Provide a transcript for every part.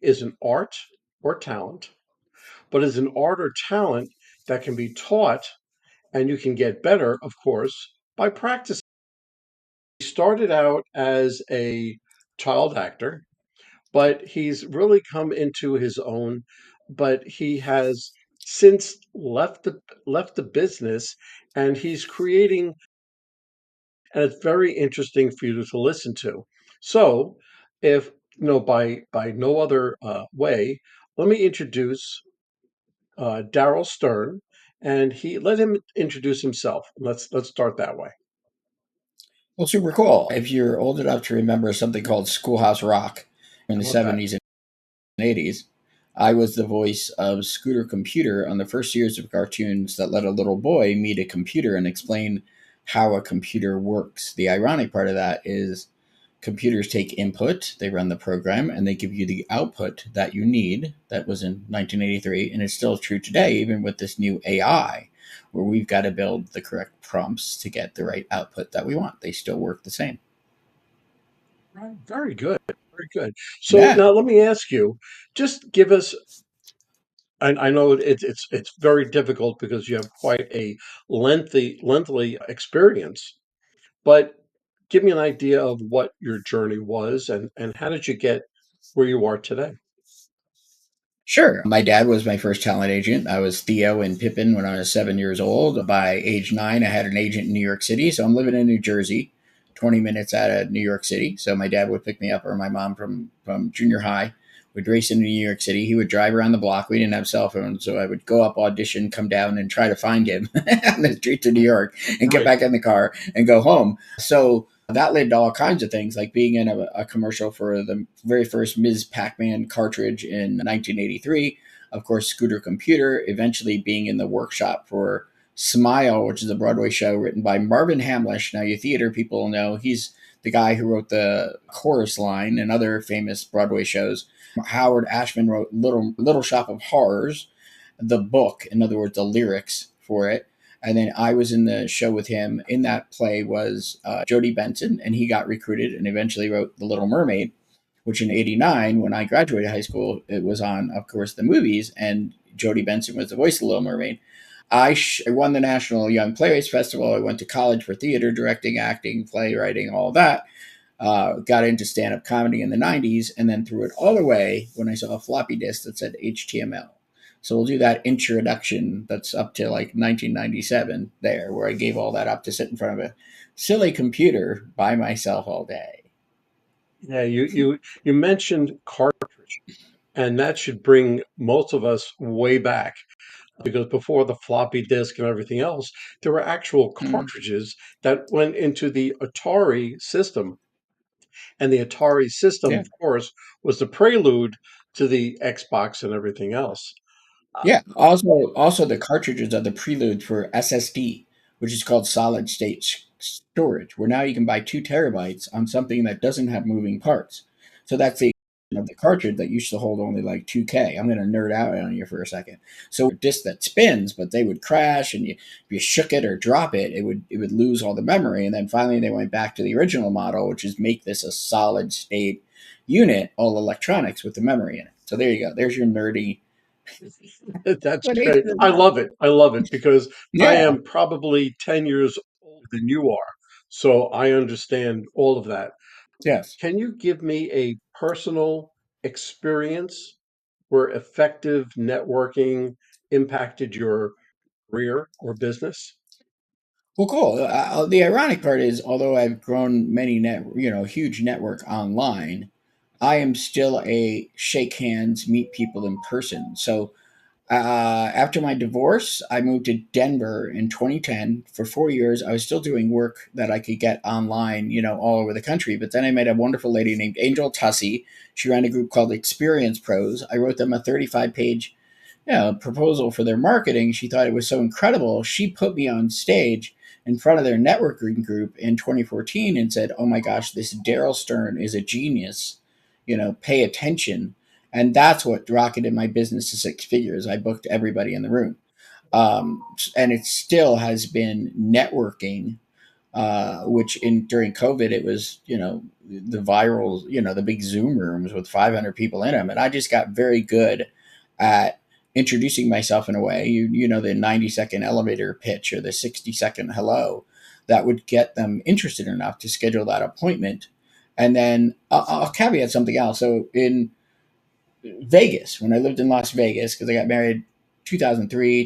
is an art or talent, but is an art or talent that can be taught, and you can get better, of course, by practicing. He started out as a child actor, but he's really come into his own. But he has since left the business, and he's creating, and it's very interesting for you to listen to. So, if by no other way, let me introduce Daryl Stern, and he let him introduce himself. Let's start that way. Well, super cool. If you're old enough to remember something called Schoolhouse Rock in the How about that? 70s and 80s, I was the voice of Scooter Computer on the first series of cartoons that let a little boy meet a computer and explain how a computer works. The ironic part of that is computers take input, they run the program, and they give you the output that you need. That was in 1983, and it's still true today, even with this new AI, where we've got to build the correct prompts to get the right output that we want. They still work the same. Right. Very good. Very good. So Yeah. now let me ask you, just give us. I know it's very difficult because you have quite a lengthy experience, but give me an idea of what your journey was, and how did you get where you are today? Sure. My dad was my first talent agent. I was Theo and Pippin when I was 7 years old. By age 9, I had an agent in New York City. So I'm living in New Jersey, 20 minutes out of New York City. So my dad would pick me up or my mom from junior high. We'd race into New York City. He would drive around the block. We didn't have cell phones. So I would go up, audition, come down, and try to find him on the streets of New York and get Right. back in the car and go home. So that led to all kinds of things, like being in a commercial for the very first Ms. Pac-Man cartridge in 1983. Of course, Scooter Computer, eventually being in the workshop for Smile, which is a Broadway show written by Marvin Hamlish. Now, you theater people know he's the guy who wrote the chorus line and other famous Broadway shows. Howard Ashman wrote Little Shop of Horrors, the book, in other words, the lyrics for it. And then I was in the show with him. In that play was Jody Benson, and he got recruited and eventually wrote The Little Mermaid, which in '89, when I graduated high school, it was on, of course, the movies, and Jody Benson was the voice of the Little Mermaid. I won the National Young Playwrights Festival. I went to college for theater, directing, acting, playwriting, all that. Got into stand up comedy in the '90s, and then threw it all away when I saw a floppy disk that said HTML. So we'll do that introduction that's up to like 1997 there, where I gave all that up to sit in front of a silly computer by myself all day. Yeah, you mentioned cartridge, and that should bring most of us way back because before the floppy disk and everything else, there were actual Mm. cartridges that went into the Atari system, and the Atari system, Yeah. of course, was the prelude to the Xbox and everything else. Uh, Yeah. Also the cartridges are the prelude for SSD, which is called solid state storage, where now you can buy 2 terabytes on something that doesn't have moving parts. So that's the of the cartridge that used to hold only like 2K. I'm going to nerd out on you for a second. So a disc that spins, but they would crash, and if you shook it or drop it, it would lose all the memory. And then finally they went back to the original model, which is make this a solid state unit, all electronics with the memory in it. So there you go. There's your nerdy that's great. explanation of I that. love it. I love it because I Yeah. am probably 10 years older than you are. So I understand all of that. Yes. Can you give me a personal experience where effective networking impacted your career or business? Well, cool. The ironic part is, although I've grown huge network online, I am still a shake hands, meet people in person. So after my divorce, I moved to Denver in 2010. For 4 years, I was still doing work that I could get online, all over the country. But then I met a wonderful lady named Angel Tussey. She ran a group called Experience Pros. I wrote them a 35-page proposal for their marketing. She thought it was so incredible. She put me on stage in front of their networking group in 2014 and said, "Oh my gosh, this Daryl Stern is a genius. Pay attention." And that's what rocketed my business to 6 figures. I booked everybody in the room. And it still has been networking which in during COVID it was, the viral, the big Zoom rooms with 500 people in them, and I just got very good at introducing myself in a way, the 90-second elevator pitch or the 60-second hello, that would get them interested enough to schedule that appointment. And then I'll caveat something else. So in Vegas, when I lived in Las Vegas, because I got married 2003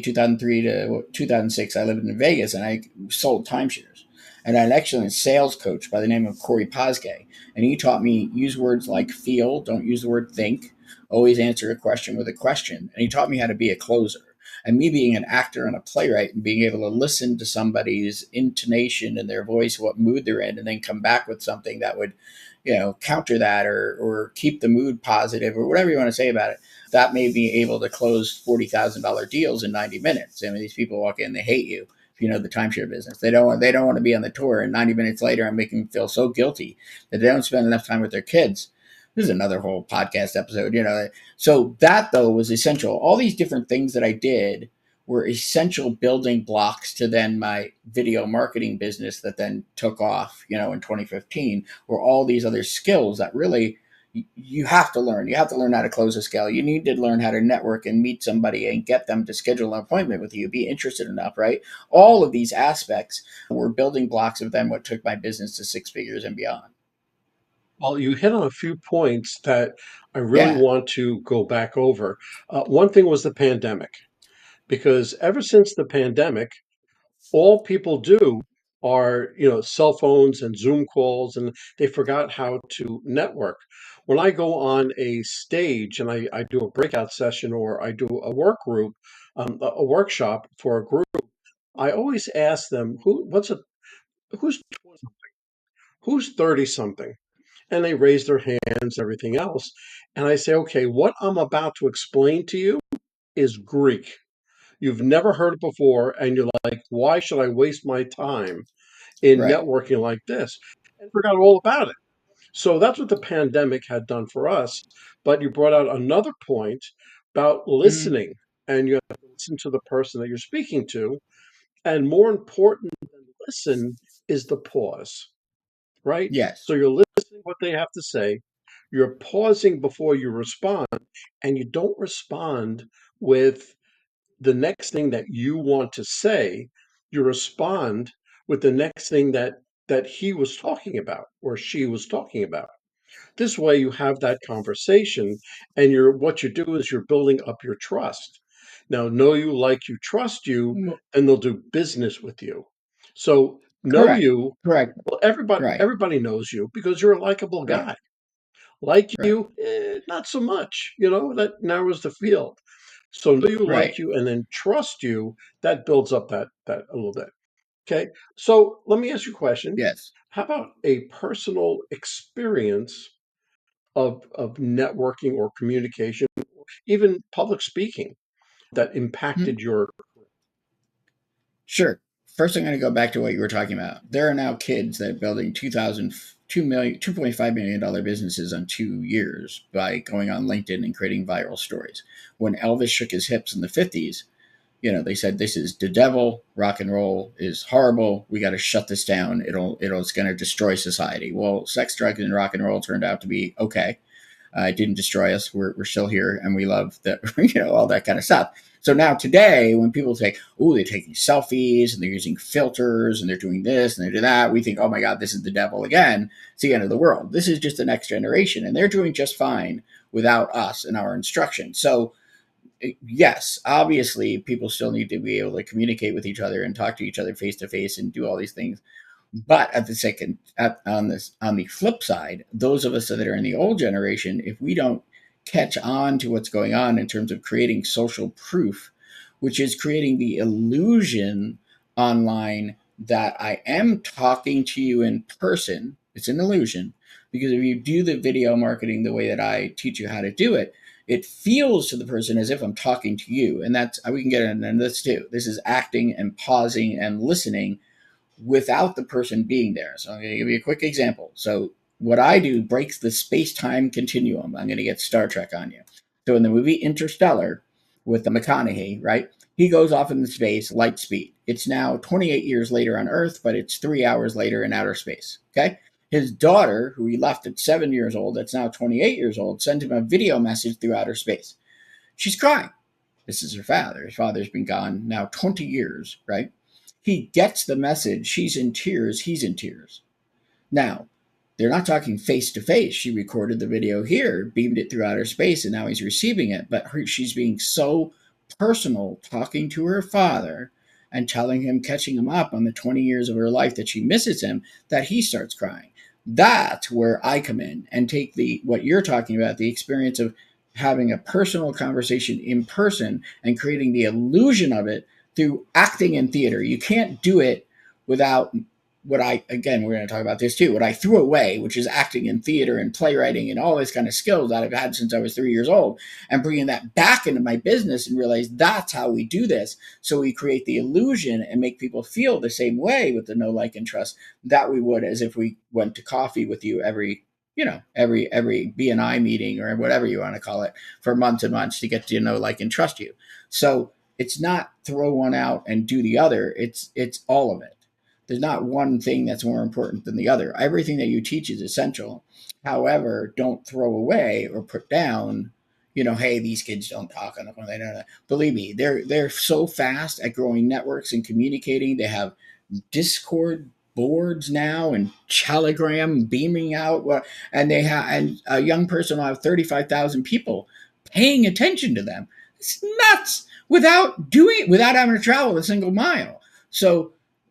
to 2006, I lived in Vegas and I sold timeshares. And I had an excellent sales coach by the name of Corey Posgay. And he taught me use words like feel, don't use the word think, always answer a question with a question. And he taught me how to be a closer. And me being an actor and a playwright and being able to listen to somebody's intonation and their voice, what mood they're in, and then come back with something that would, counter that, or keep the mood positive, or whatever you want to say about it. That made me able to close $40,000 deals in 90 minutes. I mean, these people walk in, they hate you. If you know the timeshare business, they don't want to be on the tour. And 90 minutes later, I'm making them feel so guilty that they don't spend enough time with their kids. This is another whole podcast episode. So that though was essential. All these different things that I did were essential building blocks to then my video marketing business that then took off, in 2015, were all these other skills that really you have to learn. You have to learn how to close a scale. You need to learn how to network and meet somebody and get them to schedule an appointment with you, be interested enough, right? All of these aspects were building blocks of then what took my business to six figures and beyond. Well, you hit on a few points that I really Yeah, want to go back over. One thing was the pandemic, because ever since the pandemic, all people do are, cell phones and Zoom calls, and they forgot how to network. When I go on a stage and I do a breakout session or I do a work group, a workshop for a group, I always ask them who's 20, who's 30 something, and they raise their hands, everything else, and I say, okay, what I'm about to explain to you is Greek. You've never heard it before, and you're like, why should I waste my time in right. networking like this? And forgot all about it. So that's what the pandemic had done for us. But you brought out another point about Mhm. listening, and you have to listen to the person that you're speaking to. And more important than listen is the pause, right? Yes, So you're listening what they have to say, you're pausing before you respond, and you don't respond with the next thing that you want to say. You respond with the next thing that he was talking about or she was talking about. This way you have that conversation, and what you do is you're building up your trust. Now, know you, like you, trust you, M- and they'll do business with you. So know correct, you. correct, Well, everybody right, everybody knows you because you're a likable right, guy. Like right, you, not so much. That narrows the field. So know you, like right. you, and then trust you. That builds up that a little bit. Okay. So let me ask you a question. Yes. How about a personal experience of networking or communication, even public speaking, that Hmm. impacted your? Sure. First, I'm going to go back to what you were talking about. There are now kids that are building 2.5 million businesses on 2 years by going on LinkedIn and creating viral stories. When Elvis shook his hips in the 50s, they said this is the devil. Rock and roll is horrible. We got to shut this down. It's going to destroy society. Well, sex, drugs, and rock and roll turned out to be okay. It didn't destroy us. We're still here, and we love that. All that kind of stuff. So now today, when people say, "Oh, they're taking selfies and they're using filters and they're doing this and they're doing that," we think, "Oh my God, this is the devil again. It's the end of the world." This is just the next generation, and they're doing just fine without us and our instruction. So yes, obviously, people still need to be able to communicate with each other and talk to each other face to face and do all these things. But on the flip side, those of us that are in the old generation, if we don't catch on to what's going on in terms of creating social proof, which is creating the illusion online that I am talking to you in person, it's an illusion. Because if you do the video marketing the way that I teach you how to do it, it feels to the person as if I'm talking to you. And that's, we can get into this too. This is acting and pausing and listening without the person being there. So I'm going to give you a quick example. So what I do breaks the space-time continuum. I'm going to get Star Trek on you. So in the movie Interstellar with the McConaughey, right? He goes off into space, light speed. It's now 28 years later on Earth, but it's 3 hours later in outer space. Okay. His daughter, who he left at 7 years old, that's now 28 years old, sent him a video message through outer space. She's crying. This is her father. His father's been gone now 20 years, right? He gets the message. She's in tears. He's in tears. Now, they're not talking face to face. She recorded the video here, beamed it through outer space, and now he's receiving it. But she's being so personal, talking to her father and telling him, catching him up on the 20 years of her life that she misses him, that he starts crying. That's where I come in and take the what you're talking about, the experience of having a personal conversation in person and creating the illusion of it through acting in theater. You can't do it without what I, again, we're going to talk about this too, what I threw away, which is acting in theater and playwriting and all this kind of skills that I've had since I was 3 years old, and bringing that back into my business and realize that's how we do this. So we create the illusion and make people feel the same way with the know, like, and trust that we would as if we went to coffee with you every BNI meeting or whatever you want to call it for months and months to get to know, like, and trust you. So it's not throw one out and do the other. It's all of it. There's not one thing that's more important than the other. Everything that you teach is essential. However, don't throw away or put down, hey, these kids don't talk on the phone. They don't. Believe me, they're so fast at growing networks and communicating. They have Discord boards now and Telegram beaming out, and they have, and a young person will have 35,000 people paying attention to them. It's nuts without having to travel a single mile.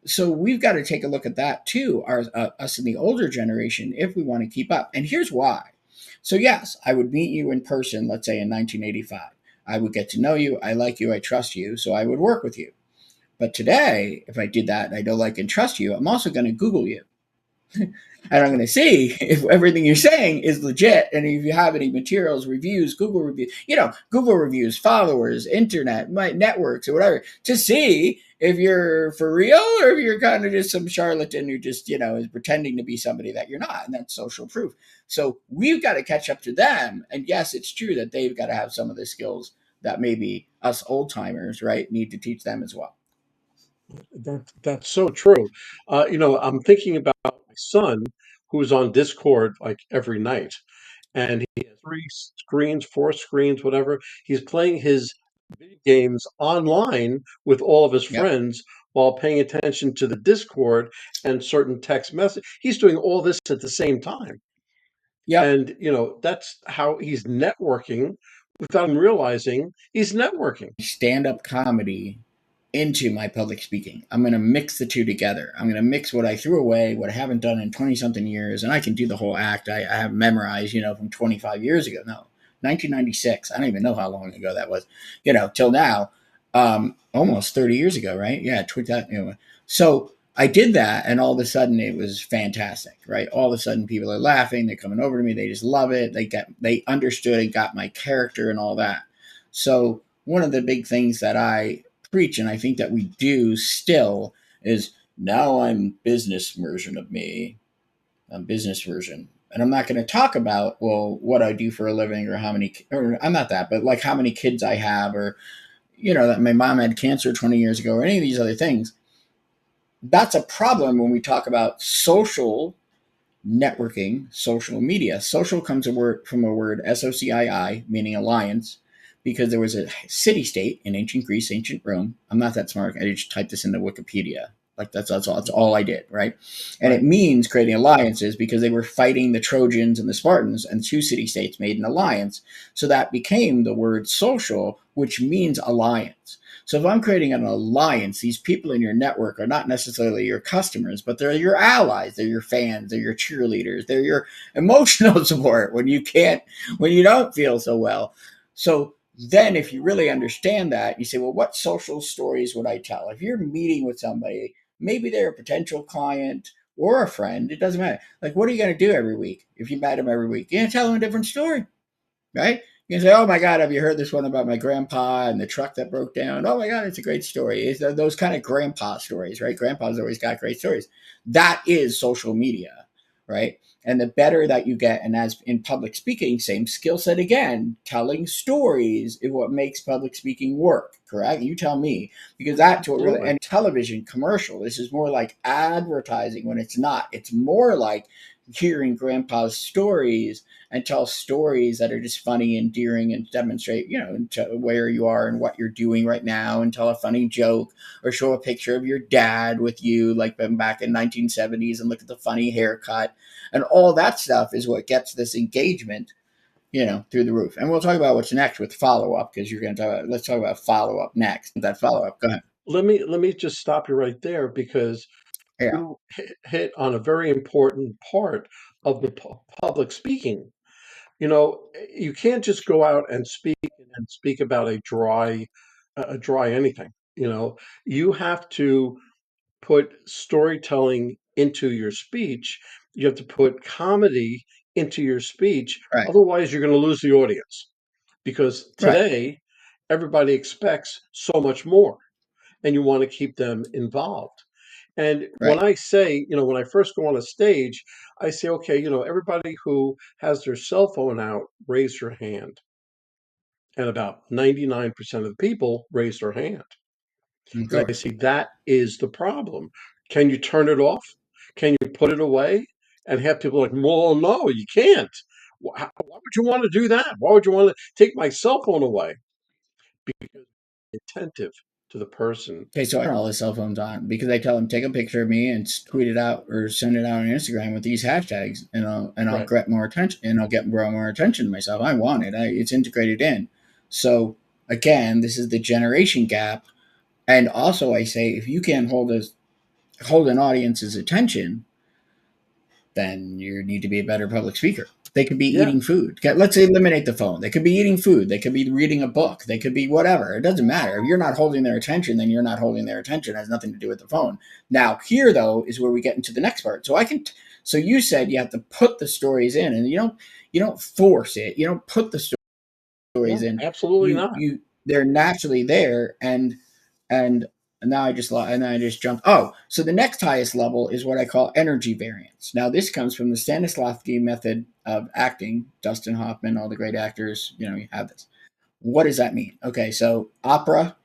So we've got to take a look at that too, us in the older generation, if we want to keep up. And here's why. So yes, I would meet you in person, let's say in 1985. I would get to know you. I like you. I trust you. So I would work with you. But today, if I did that and I don't like and trust you, I'm also going to Google you. And I'm going to see if everything you're saying is legit. And if you have any materials, reviews, Google reviews, followers, internet, networks, or whatever, to see if you're for real or if you're kind of just some charlatan who just, is pretending to be somebody that you're not. And that's social proof. So we've got to catch up to them. And yes, it's true that they've got to have some of the skills that maybe us old timers, right, need to teach them as well. That's so true. I'm thinking about my son who's on Discord like every night, and he has three screens, four screens, whatever. He's playing his video games online with all of his Yep. friends while paying attention to the Discord and certain text message. He's doing all this at the same time. Yep. And, that's how he's networking without him realizing he's networking. Stand up comedy into my public speaking. I'm going to mix the two together. I'm going to mix what I threw away, what I haven't done in 20 something years, and I can do the whole act I have memorized, from 25 years ago. No, 1996. I don't even know how long ago that was, till now, almost 30 years ago, right? Yeah, So I did that, and all of a sudden it was fantastic, right? All of a sudden people are laughing, they're coming over to me, they just love it. They understood and got my character and all that. So one of the big things that I preach, and I think that we do still, is now I'm business version of me. I'm business version. And I'm not going to talk about, well, what I do for a living or or I'm not that, but like how many kids I have, or, that my mom had cancer 20 years ago, or any of these other things. That's a problem when we talk about social networking, social media. Social comes from a word SOCII, meaning alliance, because there was a city state in ancient Greece, ancient Rome. I'm not that smart. I just typed this into Wikipedia. Like that's all I did, right? And Right. it means creating alliances because they were fighting the Trojans and the Spartans, and two city states made an alliance. So that became the word social, which means alliance. So if I'm creating an alliance, these people in your network are not necessarily your customers, but they're your allies, they're your fans, they're your cheerleaders, they're your emotional support when you don't feel so well. So then if you really understand that, you say, well, what social stories would I tell? If you're meeting with somebody, maybe they're a potential client or a friend, it doesn't matter. Like, what are you going to do every week? If you met them every week, you're going to tell them a different story, right? You can say, oh my God, have you heard this one about my grandpa and the truck that broke down? Oh my God, it's a great story. It's those kind of grandpa stories, right? Grandpa's always got great stories. That is social media, right? And the better that you get, and as in public speaking, same skill set again, telling stories is what makes public speaking work, correct? You tell me, because that's what really, Absolutely. and television commercial, this is more like advertising when it's not. It's more like hearing grandpa's stories and tell stories that are just funny, endearing, and demonstrate, where you are and what you're doing right now, and tell a funny joke or show a picture of your dad with you, like back in 1970s, and look at the funny haircut, and all that stuff is what gets this engagement, through the roof. And we'll talk about what's next with follow up, because you're going to talk about. Let's talk about follow up next. That follow up. Go ahead. Let me just stop you right there because Yeah. you hit on a very important part of the public speaking. You know, you can't just go out and speak about a dry anything. You know, you have to put storytelling into your speech. You have to put comedy into your speech. Right. Otherwise, you're going to lose the audience because Right. today everybody expects so much more and you want to keep them involved. And when Right. I say, when I first go on a stage, I say, okay, everybody who has their cell phone out, raise your hand. And about 99% of the people raise their hand. Of And I course. see that is the problem. Can you turn it off? Can you put it away? And have people like, well, no, you can't. Why would you want to do that? Why would you want to take my cell phone away? Because attentive to the person. Okay, so I turn all the cell phones on because I tell them take a picture of me and tweet it out or send it out on Instagram with these hashtags, and I'll Right. get more attention, and I'll get more attention to myself. I want it. It's integrated in. So again, this is the generation gap, and also I say if you can't hold an audience's attention, then you need to be a better public speaker. They could be Yeah. eating food. Let's eliminate the phone. They could be eating food. They could be reading a book. They could be whatever. It doesn't matter. If you're not holding their attention, then you're not holding their attention. It has nothing to do with the phone. Now, here though is where we get into the next part. So you said you have to put the stories in, and you don't force it. You don't put the stories No, in. absolutely You not. you they're naturally there, and now I just jumped. Oh, so the next highest level is what I call energy variance. Now this comes from the Stanislavski method of acting. Dustin Hoffman, all the great actors, you have this. What does that mean? Okay, so opera,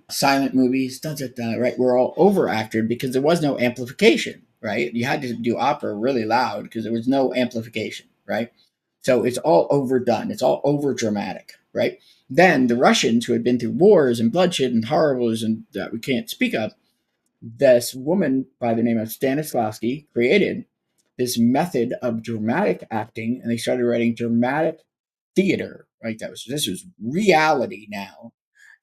silent movies, da, da, da, right? We're all overacted because there was no amplification, right? You had to do opera really loud because there was no amplification, right? So it's all overdone. It's all over dramatic, right? Then the Russians, who had been through wars and bloodshed and horrors and that we can't speak of, this woman by the name of Stanislavski created this method of dramatic acting, and they started writing dramatic theater. Right, this was reality now.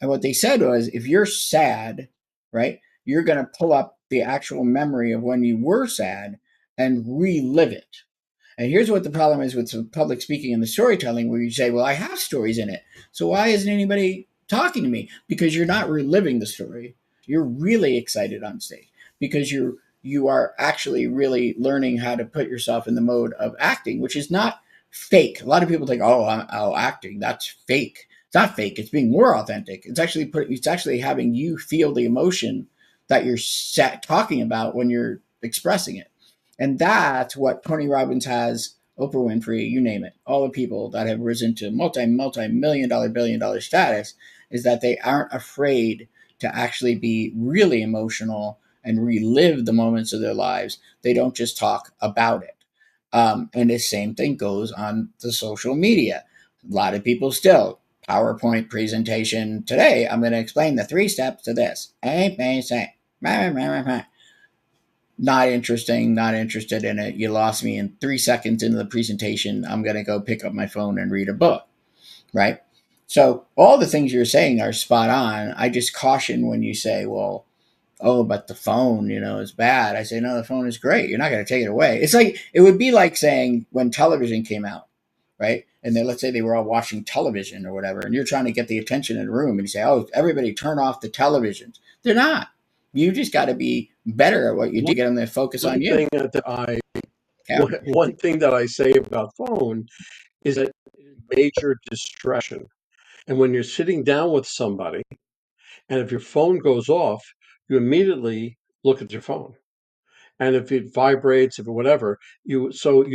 And what they said was, if you're sad, right, you're going to pull up the actual memory of when you were sad and relive it. And here's what the problem is with the public speaking and the storytelling, where you say, well, I have stories in it. So why isn't anybody talking to me? Because you're not reliving the story. You're really excited on stage because you are actually really learning how to put yourself in the mode of acting, which is not fake. A lot of people think, oh, acting, that's fake. It's not fake. It's being more authentic. It's actually having you feel the emotion that you're talking about when you're expressing it. And that's what Tony Robbins has, Oprah Winfrey, you name it, all the people that have risen to multi-million dollar, billion dollar status, is that they aren't afraid to actually be really emotional and relive the moments of their lives. They don't just talk about it. And the same thing goes on the social media. A lot of people still, PowerPoint presentation today, I'm going to explain the 3 steps to this. Not interesting, not interested in it. You lost me in 3 seconds into the presentation. I'm going to go pick up my phone and read a book, right? So all the things you're saying are spot on. I just caution when you say, well, oh, but the phone, is bad. I say, no, the phone is great. You're not going to take it away. It would be like saying when television came out, right? And then let's say they were all watching television or whatever, and you're trying to get the attention in the room, and you say, oh, everybody turn off the televisions. They're not. You just got to be better at what you do, One, get them to focus on one you. thing that I Yeah. one thing that I say about phone is that it is major distraction. And when you're sitting down with somebody, and if your phone goes off, you immediately look at your phone. and if it vibrates, if it whatever, you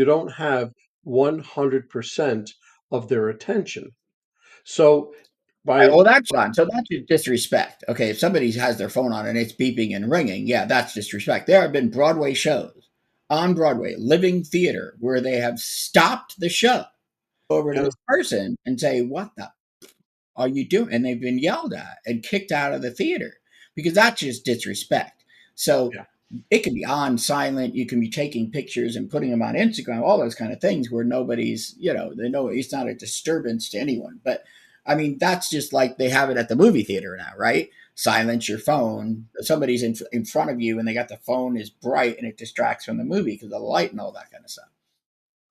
don't have 100% of their attention. So by Well, that's fun. So that's disrespect. Okay, if somebody has their phone on and it's beeping and ringing, yeah, that's disrespect. There have been Broadway shows on Broadway, living theater, where they have stopped the show over to yeah, this person and say, "What the are you doing?" And they've been yelled at and kicked out of the theater because that's just disrespect. So yeah, it can be on silent. You can be taking pictures and putting them on Instagram, all those kind of things where nobody's, they know it's not a disturbance to anyone. But I mean, that's just like they have it at the movie theater now, right? Silence your phone. Somebody's in front of you and they got the phone is bright and it distracts from the movie because of the light and all that kind of stuff.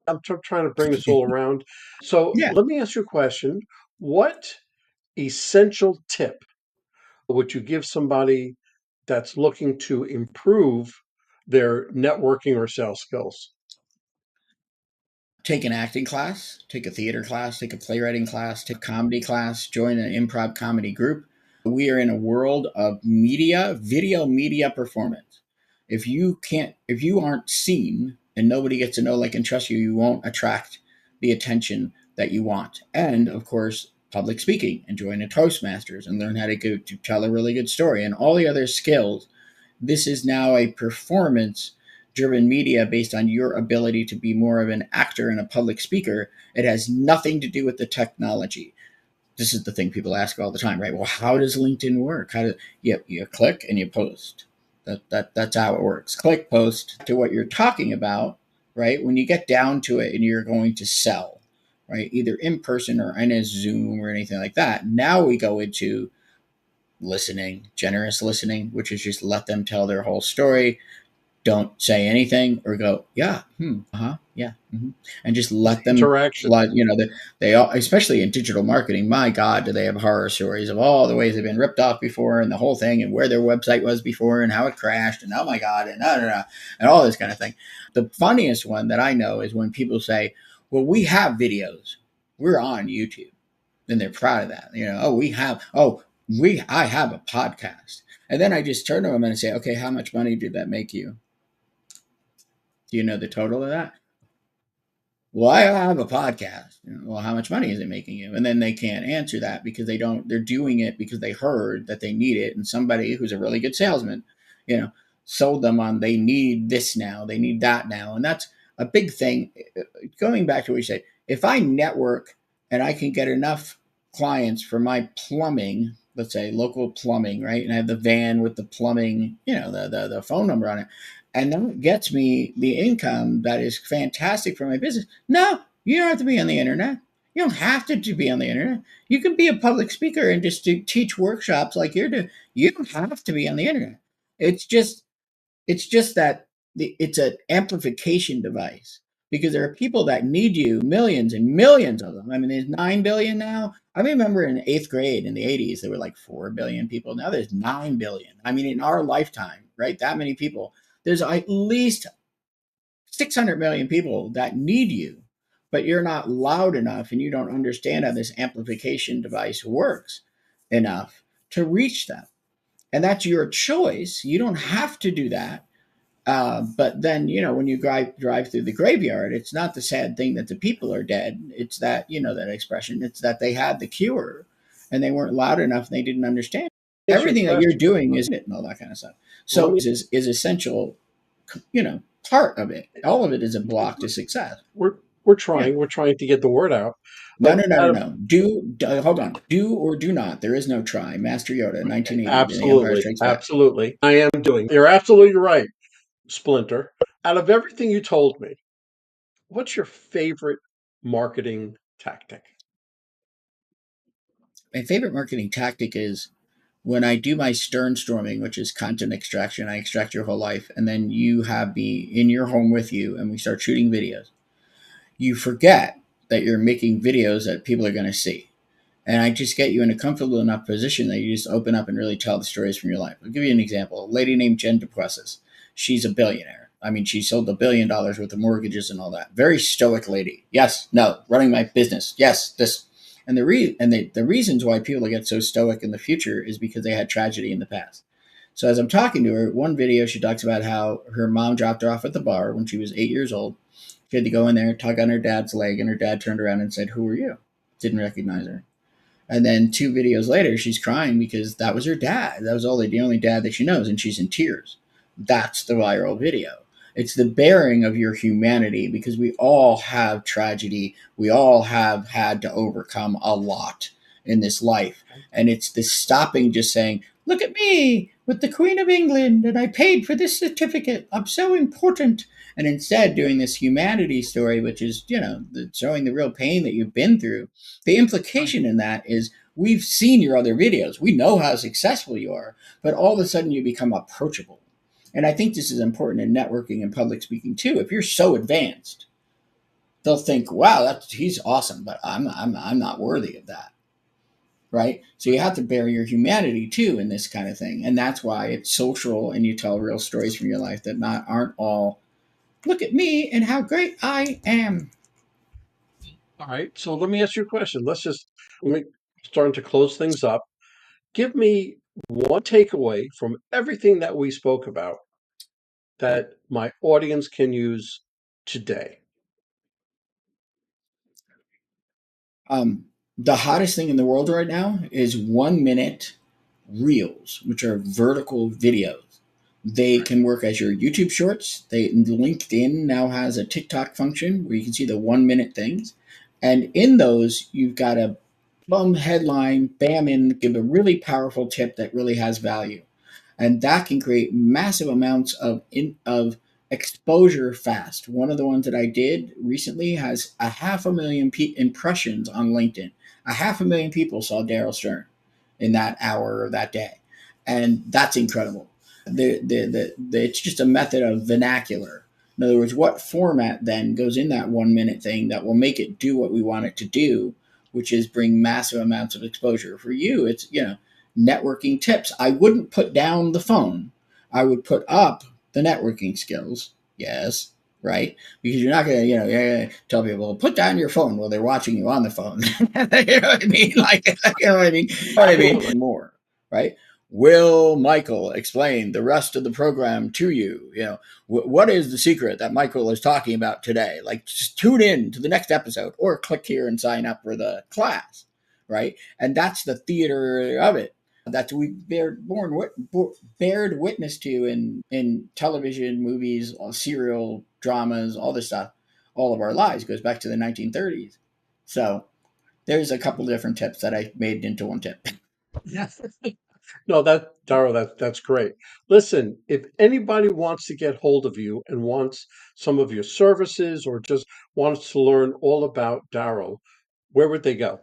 I'm trying to bring this all around. So Yeah. let me ask you a question. What essential tip would you give somebody that's looking to improve their networking or sales skills? Take an acting class, take a theater class, take a playwriting class, take a comedy class, join an improv comedy group. We are in a world of media, video media performance. If you aren't seen and nobody gets to know, like, and trust you, you won't attract the attention that you want. And of course, public speaking and join a Toastmasters and learn how to tell a really good story and all the other skills. This is now a performance driven media based on your ability to be more of an actor and a public speaker. It has nothing to do with the technology. This is the thing people ask all the time, right? Well, how does LinkedIn work? How do you click and you post? That's how it works. Click, post to what you're talking about, right? When you get down to it and you're going to sell, right? Either in person or in a Zoom or anything like that. Now we go into listening, generous listening, which is just let them tell their whole story. Don't say anything or go, yeah, yeah, and just let them Interaction. flood. They all, especially in digital marketing. My God, do they have horror stories of all the ways they've been ripped off before, and the whole thing, and where their website was before, and how it crashed, and oh my God, and and all this kind of thing. The funniest one that I know is when people say, "Well, we have videos. We're on YouTube." And they're proud of that. I have a podcast. And then I just turn to them and say, okay, how much money did that make you? Do you know the total of that? Well, I have a podcast. Well, how much money is it making you? And then they can't answer that because they're doing it because they heard that they need it. And somebody who's a really good salesman, you know, sold them on they need this now, they need that now. And that's a big thing. Going back to what you said, if I network and I can get enough clients for my plumbing, let's say local plumbing, right? And I have the van with the plumbing, the phone number on it, and that gets me the income that is fantastic for my business. No, you don't have to be on the internet. You don't have to be on the internet. You can be a public speaker and just teach workshops like you're doing. You don't have to be on the internet. It's just that it's an amplification device because there are people that need you, millions and millions of them. I mean, there's 9 billion now. I remember in eighth grade in the 80s, there were like 4 billion people. Now there's 9 billion. I mean, in our lifetime, right? That many people. There's at least 600 million people that need you, but you're not loud enough and you don't understand how this amplification device works enough to reach them. And that's your choice. You don't have to do that. But then, when you drive through the graveyard, it's not the sad thing that the people are dead. It's that, that expression. It's that they had the cure and they weren't loud enough and they didn't understand. Ask you a Everything that you're question. doing is it and all that kind of stuff. Let So me. is essential, part of it. All of it is a block to success. We're we're Yeah. trying. We're trying to get the word out. No, But no, no, no, out of no. Hold on. Do or do not. There is no try. Master Yoda, 1980, The Empire absolutely, Strikes Back. absolutely, I am doing. You're absolutely right, Splinter. Out of everything you told me, what's your favorite marketing tactic? My favorite marketing tactic is when I do my Stern storming, which is content extraction. I extract your whole life, and then you have me in your home with you, and we start shooting videos. You forget that you're making videos that people are going to see. And I just get you in a comfortable enough position that you just open up and really tell the stories from your life. I'll give you an example. A lady named Jen DePuessis. She's a billionaire. I mean, she sold $1 billion worth of mortgages and all that. Very stoic lady. Yes, no, running my business. Yes, this. And the reasons why people get so stoic in the future is because they had tragedy in the past. So as I'm talking to her, one video she talks about how her mom dropped her off at the bar when she was 8 years old. She had to go in there, tug on her dad's leg, and her dad turned around and said, "Who are you?" Didn't recognize her. And then 2 videos later, she's crying because that was her dad. That was the only dad that she knows, and she's in tears. That's the viral video. It's the bearing of your humanity because we all have tragedy. We all have had to overcome a lot in this life. And it's the stopping, just saying, "Look at me with the Queen of England, and I paid for this certificate. I'm so important." And instead, doing this humanity story, which is, showing the real pain that you've been through. The Right. implication in that is we've seen your other videos. We know how successful you are, but all of a sudden you become approachable. And I think this is important in networking and public speaking too. If you're so advanced, they'll think, "Wow, he's awesome, but I'm not worthy of that." Right? So you have to bear your humanity too in this kind of thing. And that's why it's social and you tell real stories from your life that not aren't all, "Look at me and how great I am." All right. So let me ask you a question. Let me starting to close things up. Give me one takeaway from everything that we spoke about that my audience can use today. Um, the hottest thing in the world right now is 1 minute reels, which are vertical videos. They Right. can work as your YouTube shorts. LinkedIn now has a TikTok function where you can see the 1 minute things. And in those, you've got a bum headline, bam in, give a really powerful tip that really has value, and that can create massive amounts of exposure fast. One of the ones that I did recently has a half a million impressions on LinkedIn. A half a million people saw Daryl Stern in that hour or that day, and that's incredible. It's just a method of vernacular. In other words, what format then goes in that 1 minute thing that will make it do what we want it to do, which is bring massive amounts of exposure. For you, it's networking tips. I wouldn't put down the phone. I would put up the networking skills. Yes, right? Because you're not gonna, you're gonna tell people put down your phone while they're watching you on the phone. You know what I mean? Like, you know what I mean? You know what I mean? Absolutely. More, right? Will Michael explain the rest of the program to you? What is the secret that Michael is talking about today? Like, just tune in to the next episode or click here and sign up for the class, right? And that's the theater of it that we bared witness to in television, movies, serial dramas, all this stuff. All of our lives goes back to the 1930s. So there's a couple different tips that I made into one tip. Yes. No, Darrell, that's great. Listen, if anybody wants to get hold of you and wants some of your services or just wants to learn all about Darrell, where would they go?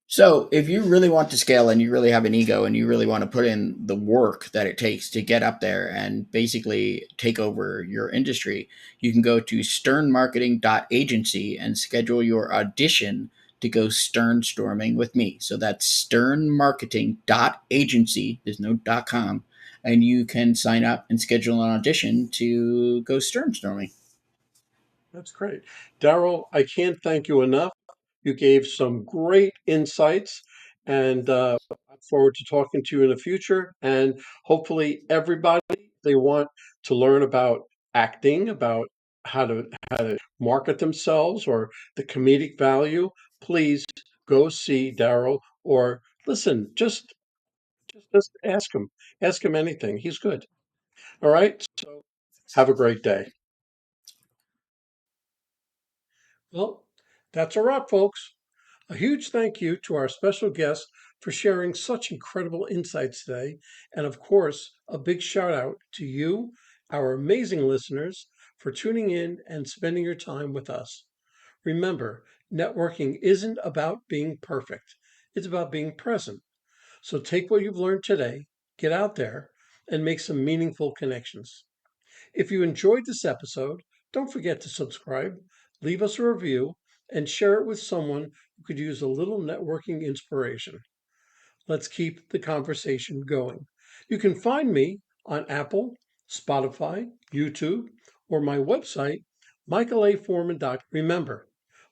So, if you really want to scale and you really have an ego and you really want to put in the work that it takes to get up there and basically take over your industry, you can go to sternmarketing.agency and schedule your audition to go stern storming with me. So that's sternmarketing.agency, there's no .com, and you can sign up and schedule an audition to go stern storming. That's great. Darrell, I can't thank you enough. You gave some great insights, and I look forward to talking to you in the future. And hopefully, everybody they want to learn about acting, about how to market themselves, or the comedic value. Please go see Darrell, or listen. Just ask him anything. He's good. All right. So have a great day. Well, that's a wrap, folks. A huge thank you to our special guest for sharing such incredible insights today. And of course, a big shout out to you, our amazing listeners, for tuning in and spending your time with us. Remember, networking isn't about being perfect, it's about being present. So take what you've learned today, get out there, and make some meaningful connections. If you enjoyed this episode, don't forget to subscribe, leave us a review, and share it with someone who could use a little networking inspiration. Let's keep the conversation going. You can find me on Apple, Spotify, YouTube, or my website, michaelaforman.com. Remember,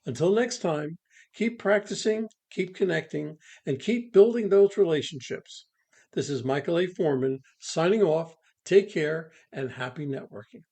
until next time, keep practicing, keep connecting, and keep building those relationships. This is Michael A. Forman signing off. Take care and happy networking.